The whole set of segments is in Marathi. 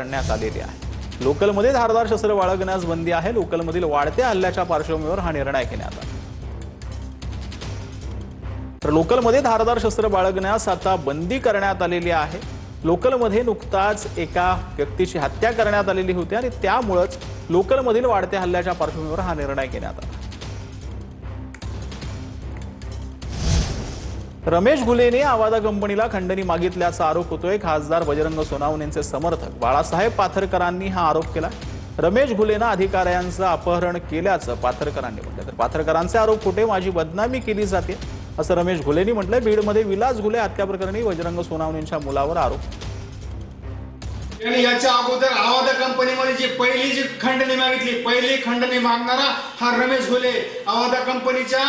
करण्यात आलेली आहे। लोकलमध्ये धारदार शस्त्र बाळगण्यास बंदी आहे। लोकलमधील वाढत्या हल्ल्याच्या पार्श्वभूमीवर हा निर्णय घेण्यात आला। तर लोकलमध्ये धारदार शस्त्र बाळगण्यास आता बंदी करण्यात आलेली आहे। लोकलमध्ये नुकताच एका व्यक्तीची हत्या करण्यात आलेली होती आणि त्यामुळेच लोकलमधील वाढत्या हल्ल्याच्या पार्श्वभूमीवर हा निर्णय घेण्यात आला। रमेश घुलेने आवादा कंपनीला खंडणी मागितल्याचा आरोप होतोय। खासदार बजरंग सोनावणेंचे समर्थक बाळासाहेब पाथरकरांनी हा आरोप केला। रमेश घुलेने अधिकाऱ्यांचं अपहरण केल्याचं पाथरकरांनी म्हटलं। तर पाथरकरांचे आरोप खोटे, माझी बदनामी केली जाते असं रमेश घुलेंनी म्हटलंय। बीडमध्ये विलास घुले हत्या प्रकरणी बजरंग सोनावणेंच्या मुलावर आरोप। याच्या अगोदर आवादा कंपनीमध्ये जी पहिली खंडणी मागितली, पहिली खंडणी मागणारा हा रमेश घुले, आवादा कंपनीच्या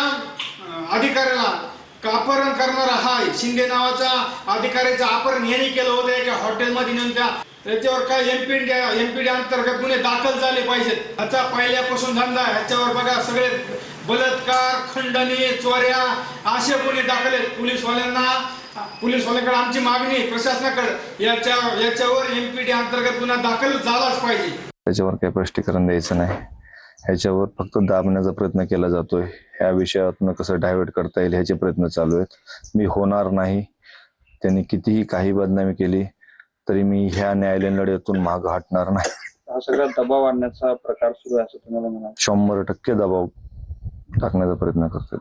अधिकाऱ्याला अपहरण करणारा हा शिंदे नावाचा अधिकाऱ्याचं अपहरण यांनी केलं होतं एका हॉटेलमध्ये नेऊन त्याच्यावर काय एमपीडी अंतर्गत गुन्हे दाखल झाले पाहिजेत। ह्याचा पहिल्यापासून धंदा ह्याच्यावर बघा सगळे बलात्कार, खंडणी, चोऱ्या असे गुन्हे दाखल आहेत। पोलीसवाल्यांकडे आमची मागणी प्रशासनाकडे याच्यावर एमपीडी अंतर्गत गुन्हा दाखल झालाच पाहिजे। त्याच्यावर काही स्पष्टीकरण द्यायचं नाही, ह्याच्यावर फक्त दाबण्याचा प्रयत्न केला जातोय। ह्या विषयातून कसं डायव्हर्ट करता येईल ह्याचे प्रयत्न चालू आहेत। मी होणार नाही, त्यांनी कितीही काही बदनामी केली तरी मी ह्या न्यायालयीन लढ्यातून माग हटणार नाही। हा सगळा दबाव आणण्याचा प्रकार सुरू आहे असं तुम्हाला म्हणाल? 100% दबाव टाकण्याचा प्रयत्न करतात।